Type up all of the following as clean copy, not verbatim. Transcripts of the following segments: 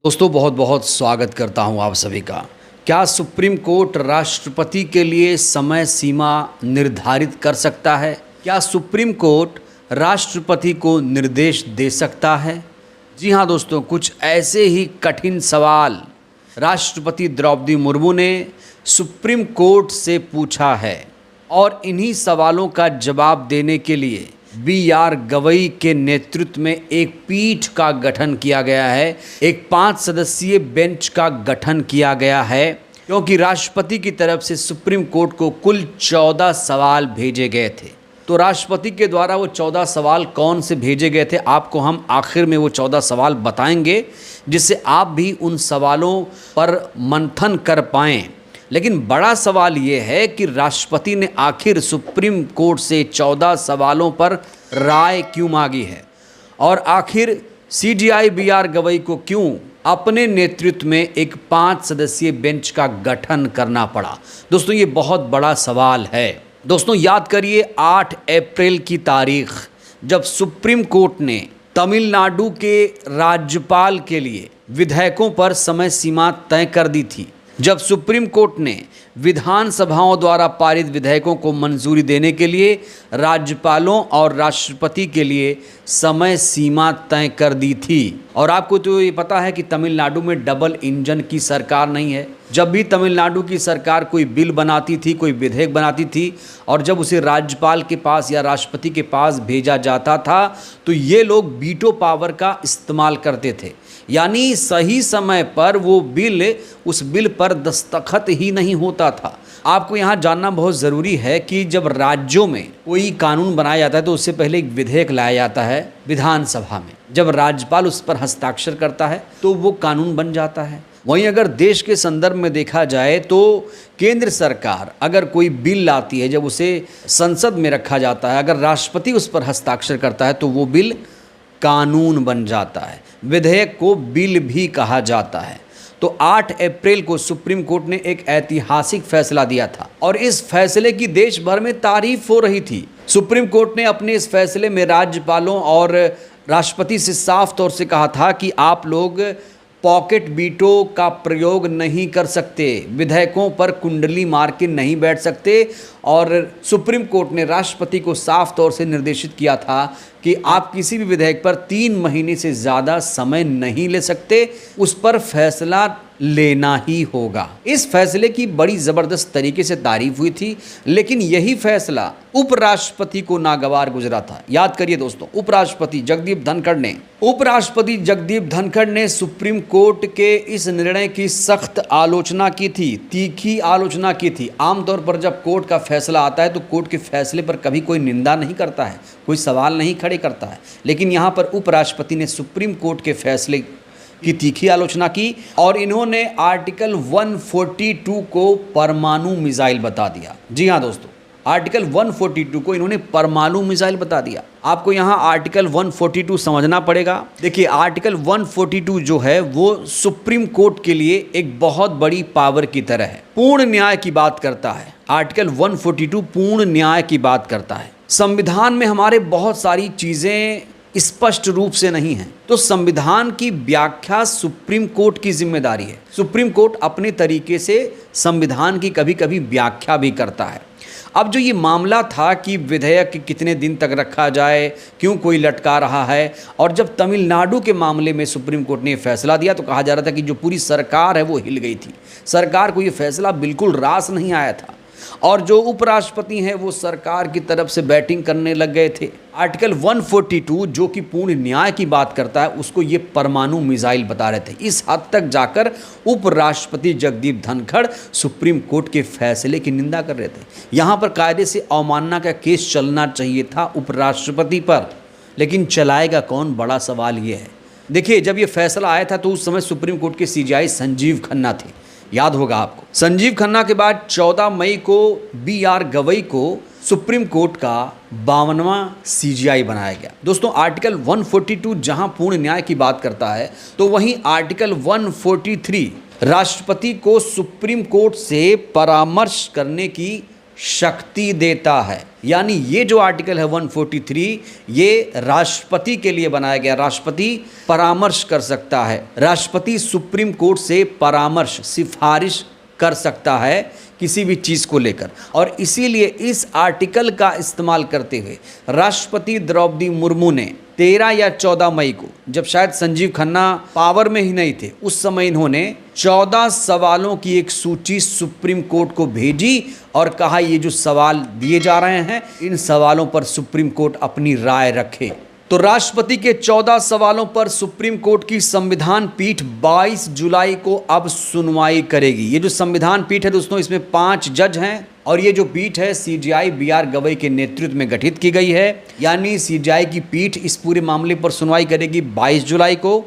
दोस्तों बहुत बहुत स्वागत करता हूं आप सभी का। क्या सुप्रीम कोर्ट राष्ट्रपति के लिए समय सीमा निर्धारित कर सकता है? क्या सुप्रीम कोर्ट राष्ट्रपति को निर्देश दे सकता है? जी हां दोस्तों, कुछ ऐसे ही कठिन सवाल राष्ट्रपति द्रौपदी मुर्मू ने सुप्रीम कोर्ट से पूछा है और इन्हीं सवालों का जवाब देने के लिए बी.आर. गवई के नेतृत्व में एक पीठ का गठन किया गया है, एक 5 सदस्यीय बेंच का गठन किया गया है, क्योंकि राष्ट्रपति की तरफ से सुप्रीम कोर्ट को कुल 14 सवाल भेजे गए थे। तो राष्ट्रपति के द्वारा वो 14 सवाल कौन से भेजे गए थे, आपको हम आखिर में वो 14 सवाल बताएंगे, जिससे आप भी उन सवालों पर मंथन कर पाएँ। लेकिन बड़ा सवाल ये है कि राष्ट्रपति ने आखिर सुप्रीम कोर्ट से 14 सवालों पर राय क्यों मांगी है और आखिर सीजेआई बी.आर. गवई को क्यों अपने नेतृत्व में एक 5 सदस्यीय बेंच का गठन करना पड़ा। दोस्तों ये बहुत बड़ा सवाल है। दोस्तों याद करिए 8 अप्रैल की तारीख, जब सुप्रीम कोर्ट ने तमिलनाडु के राज्यपाल के लिए विधेयकों पर समय सीमा तय कर दी थी, जब सुप्रीम कोर्ट ने विधानसभाओं द्वारा पारित विधेयकों को मंजूरी देने के लिए राज्यपालों और राष्ट्रपति के लिए समय सीमा तय कर दी थी। और आपको तो ये पता है कि तमिलनाडु में डबल इंजन की सरकार नहीं है। जब भी तमिलनाडु की सरकार कोई बिल बनाती थी, कोई विधेयक बनाती थी और जब उसे राज्यपाल के पास या राष्ट्रपति के पास भेजा जाता था, तो ये लोग वीटो पावर का इस्तेमाल करते थे, यानी सही समय पर वो बिल, उस बिल पर दस्तखत ही नहीं होता था। आपको यहाँ जानना बहुत ज़रूरी है कि जब राज्यों में कोई कानून बनाया जाता है तो उससे पहले एक विधेयक लाया जाता है विधानसभा में। जब राज्यपाल उस पर हस्ताक्षर करता है तो वो कानून बन जाता है। वहीं अगर देश के संदर्भ में देखा जाए तो केंद्र सरकार अगर कोई बिल लाती है, जब उसे संसद में रखा जाता है, अगर राष्ट्रपति उस पर हस्ताक्षर करता है तो वो बिल कानून बन जाता है। विधेयक को बिल भी कहा जाता है। तो 8 अप्रैल को सुप्रीम कोर्ट ने एक ऐतिहासिक फैसला दिया था और इस फैसले की देश भर में तारीफ हो रही थी। सुप्रीम कोर्ट ने अपने इस फैसले में राज्यपालों और राष्ट्रपति से साफ तौर से कहा था कि आप लोग पॉकेट वीटो का प्रयोग नहीं कर सकते, विधेयकों पर कुंडली मार के नहीं बैठ सकते। और सुप्रीम कोर्ट ने राष्ट्रपति को साफ तौर से निर्देशित किया था कि आप किसी भी विधेयक पर 3 महीने से ज़्यादा समय नहीं ले सकते, उस पर फैसला लेना ही होगा। इस फैसले की बड़ी ज़बरदस्त तरीके से तारीफ हुई थी, लेकिन यही फैसला उपराष्ट्रपति को नागवार गुजरा था। याद करिए दोस्तों, उपराष्ट्रपति जगदीप धनखड़ ने सुप्रीम कोर्ट के इस निर्णय की सख्त आलोचना की थी, तीखी आलोचना की थी। आमतौर पर जब कोर्ट का फैसला आता है तो कोर्ट के फैसले पर कभी कोई निंदा नहीं करता है, कोई सवाल नहीं खड़े करता है, लेकिन यहाँ पर उपराष्ट्रपति ने सुप्रीम कोर्ट के फैसले की तीखी आलोचना की और इन्होंने आर्टिकल 142 को परमाणु मिसाइल बता दिया। जी हाँ दोस्तों, आर्टिकल 142 को इन्होंने परमाणु मिसाइल बता दिया। आपको यहाँ आर्टिकल 142 समझना पड़ेगा। देखिए आर्टिकल 142 जो है वो सुप्रीम कोर्ट के लिए एक बहुत बड़ी पावर की तरह है, पूर्ण न्याय की बात करता है। आर्टिकल 142 पूर्ण न्याय की बात करता है। संविधान में हमारे बहुत सारी चीज़ें स्पष्ट रूप से नहीं है, तो संविधान की व्याख्या सुप्रीम कोर्ट की जिम्मेदारी है। सुप्रीम कोर्ट अपने तरीके से संविधान की कभी कभी व्याख्या भी करता है। अब जो ये मामला था कि विधेयक कितने दिन तक रखा जाए, क्यों कोई लटका रहा है, और जब तमिलनाडु के मामले में सुप्रीम कोर्ट ने फैसला दिया तो कहा जा रहा था कि जो पूरी सरकार है वो हिल गई थी। सरकार को ये फैसला बिल्कुल रास नहीं आया था और जो उपराष्ट्रपति हैं वो सरकार की तरफ से बैटिंग करने लग गए थे। आर्टिकल 142 जो कि पूर्ण न्याय की बात करता है, उसको ये परमाणु मिसाइल बता रहे थे। इस हद तक जाकर उपराष्ट्रपति जगदीप धनखड़ सुप्रीम कोर्ट के फैसले की निंदा कर रहे थे। यहाँ पर कायदे से अवमानना का केस चलना चाहिए था उपराष्ट्रपति पर, लेकिन चलाएगा कौन, बड़ा सवाल ये है। देखिए जब ये फैसला आया था तो उस समय सुप्रीम कोर्ट के सीजेआई संजीव खन्ना थे, याद होगा आपको। संजीव खन्ना के बाद 14 मई को बी.आर. गवई को सुप्रीम कोर्ट का 52वां सीजेआई बनाया गया। दोस्तों आर्टिकल 142 जहां पूर्ण न्याय की बात करता है, तो वहीं आर्टिकल 143 राष्ट्रपति को सुप्रीम कोर्ट से परामर्श करने की शक्ति देता है। यानी ये जो आर्टिकल है 143, ये राष्ट्रपति के लिए बनाया गया। राष्ट्रपति परामर्श कर सकता है, राष्ट्रपति सुप्रीम कोर्ट से परामर्श, सिफारिश कर सकता है किसी भी चीज़ को लेकर। और इसीलिए इस आर्टिकल का इस्तेमाल करते हुए राष्ट्रपति द्रौपदी मुर्मू ने 13 या 14 मई को, जब शायद संजीव खन्ना पावर में ही नहीं थे, उस समय इन्होंने 14 सवालों की एक सूची सुप्रीम कोर्ट को भेजी और कहा ये जो सवाल दिए जा रहे हैं, इन सवालों पर सुप्रीम कोर्ट अपनी राय रखे। तो राष्ट्रपति के 14 सवालों पर सुप्रीम कोर्ट की संविधान पीठ 22 जुलाई को अब सुनवाई करेगी। ये जो संविधान पीठ है दोस्तों, इसमें 5 जज हैं और ये जो पीठ है CJI BR गवई के नेतृत्व में गठित की गई है। यानी CJI की पीठ इस पूरे मामले पर सुनवाई करेगी 22 जुलाई को।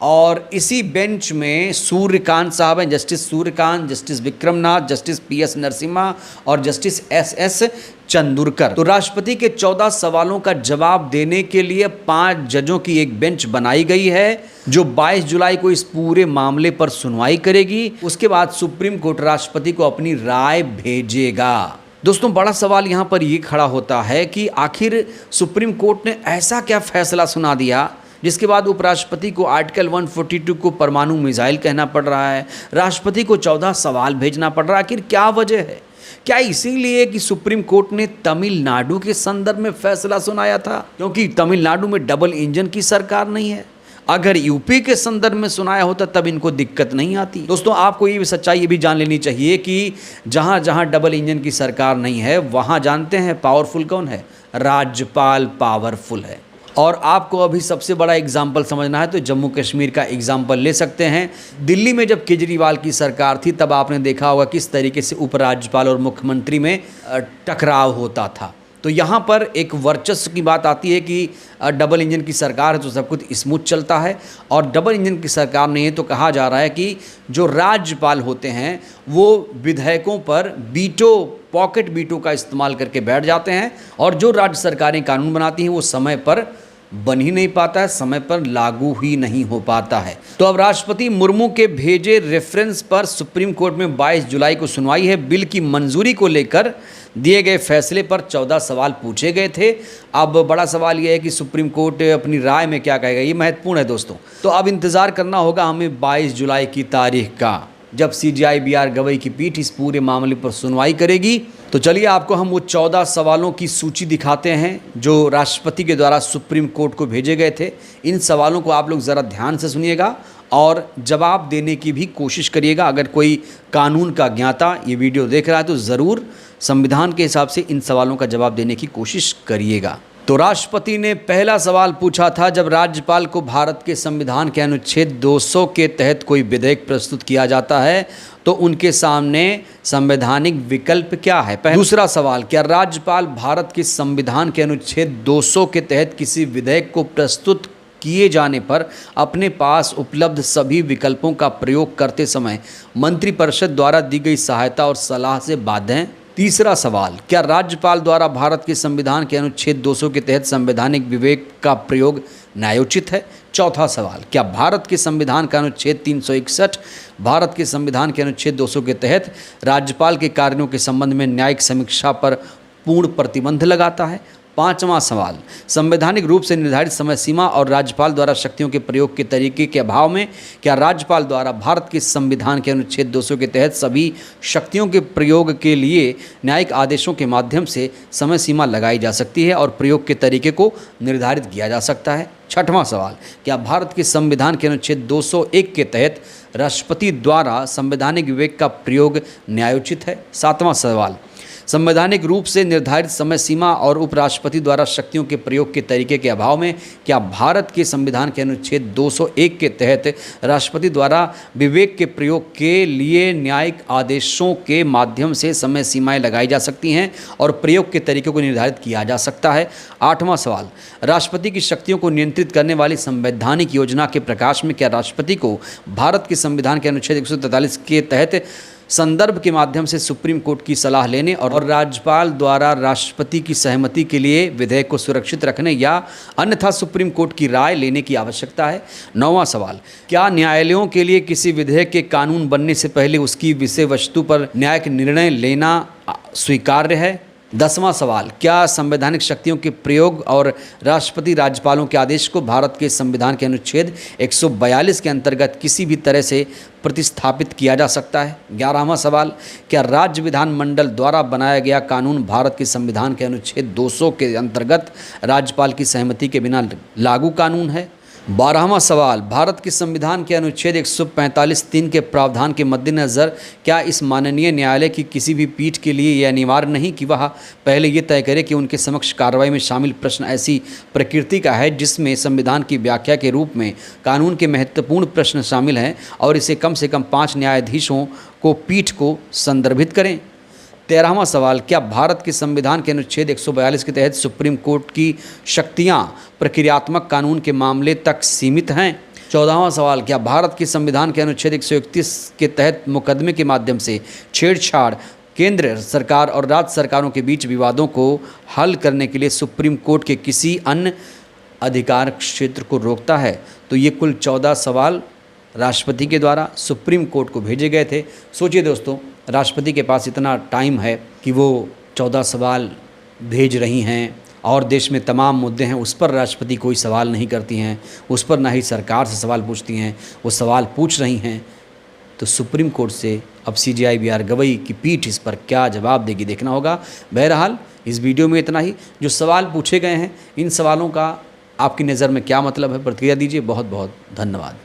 और इसी बेंच में सूर्यकांत साहब हैं, justice Suryakant, justice Vikram Nath, justice PS Narasimha और जस्टिस SS चंदुरकर। तो राष्ट्रपति के 14 सवालों का जवाब देने के लिए 5 जजों की एक बेंच बनाई गई है, जो 22 जुलाई को इस पूरे मामले पर सुनवाई करेगी। उसके बाद सुप्रीम कोर्ट राष्ट्रपति को अपनी राय भेजेगा। दोस्तों, बड़ा सवाल यहाँ पर ये खड़ा होता है कि आखिर सुप्रीम कोर्ट ने ऐसा क्या फैसला सुना दिया जिसके बाद उपराष्ट्रपति को आर्टिकल 142 को परमाणु मिसाइल कहना पड़ रहा है, राष्ट्रपति को 14 सवाल भेजना पड़ रहा है। आखिर क्या वजह है? क्या इसीलिए कि सुप्रीम कोर्ट ने तमिलनाडु के संदर्भ में फैसला सुनाया था, क्योंकि तमिलनाडु में डबल इंजन की सरकार नहीं है? अगर यूपी के संदर्भ में सुनाया होता तब इनको दिक्कत नहीं आती। दोस्तों, आपको ये सच्चाई ये भी जान लेनी चाहिए कि जहाँ जहाँ डबल इंजन की सरकार नहीं है, वहाँ जानते हैं पावरफुल कौन है? राज्यपाल पावरफुल है। और आपको अभी सबसे बड़ा एग्जाम्पल समझना है तो जम्मू कश्मीर का एग्जाम्पल ले सकते हैं। दिल्ली में जब केजरीवाल की सरकार थी, तब आपने देखा होगा किस तरीके से उपराज्यपाल और मुख्यमंत्री में टकराव होता था। तो यहाँ पर एक वर्चस्व की बात आती है कि डबल इंजन की सरकार है तो सब कुछ स्मूथ चलता है, और डबल इंजन की सरकार नहीं है तो कहा जा रहा है कि जो राज्यपाल होते हैं वो विधेयकों पर वीटो, पॉकेट वीटो का इस्तेमाल करके बैठ जाते हैं, और जो राज्य सरकारें कानून बनाती हैं वो समय पर बन ही नहीं पाता है, समय पर लागू ही नहीं हो पाता है। तो अब राष्ट्रपति मुर्मू के भेजे रेफरेंस पर सुप्रीम कोर्ट में 22 जुलाई को सुनवाई है। बिल की मंजूरी को लेकर दिए गए फैसले पर 14 सवाल पूछे गए थे। अब बड़ा सवाल यह है कि सुप्रीम कोर्ट अपनी राय में क्या कहेगा, ये महत्वपूर्ण है दोस्तों। तो अब इंतज़ार करना होगा हमें 22 जुलाई की तारीख का, जब CJI BR गवई की पीठ इस पूरे मामले पर सुनवाई करेगी। तो चलिए आपको हम वो 14 सवालों की सूची दिखाते हैं जो राष्ट्रपति के द्वारा सुप्रीम कोर्ट को भेजे गए थे। इन सवालों को आप लोग ज़रा ध्यान से सुनिएगा और जवाब देने की भी कोशिश करिएगा। अगर कोई कानून का ज्ञाता ये वीडियो देख रहा है तो ज़रूर संविधान के हिसाब से इन सवालों का जवाब देने की कोशिश करिएगा। तो राष्ट्रपति ने पहला सवाल पूछा था, जब राज्यपाल को भारत के संविधान के अनुच्छेद 200 के तहत कोई विधेयक प्रस्तुत किया जाता है तो उनके सामने संवैधानिक विकल्प क्या है? दूसरा सवाल, क्या राज्यपाल भारत के संविधान के अनुच्छेद 200 के तहत किसी विधेयक को प्रस्तुत किए जाने पर अपने पास उपलब्ध सभी विकल्पों का प्रयोग करते समय मंत्रिपरिषद द्वारा दी गई सहायता और सलाह से बाध्य हैं? तीसरा सवाल, क्या राज्यपाल द्वारा भारत के संविधान के अनुच्छेद 200 के तहत संवैधानिक विवेक का प्रयोग न्यायोचित है? चौथा सवाल, क्या भारत के संविधान का अनुच्छेद 361 भारत के संविधान के अनुच्छेद 200 के तहत राज्यपाल के कार्यों के संबंध में न्यायिक समीक्षा पर पूर्ण प्रतिबंध लगाता है? पांचवा सवाल, संवैधानिक रूप से निर्धारित समय सीमा और राज्यपाल द्वारा शक्तियों के प्रयोग के तरीके के अभाव में क्या राज्यपाल द्वारा भारत के संविधान के अनुच्छेद 200 के तहत सभी शक्तियों के प्रयोग के लिए न्यायिक आदेशों के माध्यम से समय सीमा लगाई जा सकती है और प्रयोग के तरीके को निर्धारित किया जा सकता है? छठवां सवाल, क्या भारत के संविधान के अनुच्छेद 201 के तहत राष्ट्रपति द्वारा संवैधानिक विवेक का प्रयोग न्यायोचित है? सातवां सवाल, संवैधानिक रूप से निर्धारित समय सीमा और उपराष्ट्रपति द्वारा शक्तियों के प्रयोग के तरीके के अभाव में क्या भारत के संविधान के अनुच्छेद 201 के तहत राष्ट्रपति द्वारा विवेक के प्रयोग के लिए न्यायिक आदेशों के माध्यम से समय सीमाएं लगाई जा सकती हैं और प्रयोग के तरीके को निर्धारित किया जा सकता है? आठवां सवाल, राष्ट्रपति की शक्तियों को नियंत्रित करने वाली संवैधानिक योजना के प्रकाश में क्या राष्ट्रपति को भारत के संविधान के अनुच्छेद 143 के तहत संदर्भ के माध्यम से सुप्रीम कोर्ट की सलाह लेने और राज्यपाल द्वारा राष्ट्रपति की सहमति के लिए विधेयक को सुरक्षित रखने या अन्यथा सुप्रीम कोर्ट की राय लेने की आवश्यकता है? नौवां सवाल, क्या न्यायालयों के लिए किसी विधेयक के कानून बनने से पहले उसकी विषय वस्तु पर न्यायिक निर्णय लेना स्वीकार्य है? 10वां सवाल, क्या संवैधानिक शक्तियों के प्रयोग और राष्ट्रपति राज्यपालों के आदेश को भारत के संविधान के अनुच्छेद 142 के अंतर्गत किसी भी तरह से प्रतिस्थापित किया जा सकता है? 11वां सवाल, क्या राज्य विधानमंडल द्वारा बनाया गया कानून भारत के संविधान के अनुच्छेद 200 के अंतर्गत राज्यपाल की सहमति के बिना लागू कानून है? 12वां सवाल, भारत के संविधान के अनुच्छेद 145(3) के प्रावधान के मद्देनज़र क्या इस माननीय न्यायालय की किसी भी पीठ के लिए यह अनिवार्य नहीं कि वह पहले ये तय करे कि उनके समक्ष कार्रवाई में शामिल प्रश्न ऐसी प्रकृति का है जिसमें संविधान की व्याख्या के रूप में कानून के महत्वपूर्ण प्रश्न शामिल हैं और इसे कम से कम 5 न्यायाधीशों को पीठ को संदर्भित करें? 13वां सवाल, क्या भारत के संविधान के अनुच्छेद 142 के तहत सुप्रीम कोर्ट की शक्तियां प्रक्रियात्मक कानून के मामले तक सीमित हैं? 14वां सवाल, क्या भारत के संविधान के अनुच्छेद 131 के तहत मुकदमे के माध्यम से छेड़छाड़ केंद्र सरकार और राज्य सरकारों के बीच विवादों को हल करने के लिए सुप्रीम कोर्ट के किसी अन्य अधिकार क्षेत्र को रोकता है? तो ये कुल 14 सवाल राष्ट्रपति के द्वारा सुप्रीम कोर्ट को भेजे गए थे। सोचिए दोस्तों, राष्ट्रपति के पास इतना टाइम है कि वो 14 सवाल भेज रही हैं और देश में तमाम मुद्दे हैं उस पर राष्ट्रपति कोई सवाल नहीं करती हैं, उस पर ना ही सरकार से सवाल पूछती हैं, वो सवाल पूछ रही हैं। तो सुप्रीम कोर्ट से अब CJI BR गवई की पीठ इस पर क्या जवाब देगी, देखना होगा। बहरहाल इस वीडियो में इतना ही। जो सवाल पूछे गए हैं इन सवालों का आपकी नज़र में क्या मतलब है, प्रतिक्रिया दीजिए। बहुत बहुत धन्यवाद।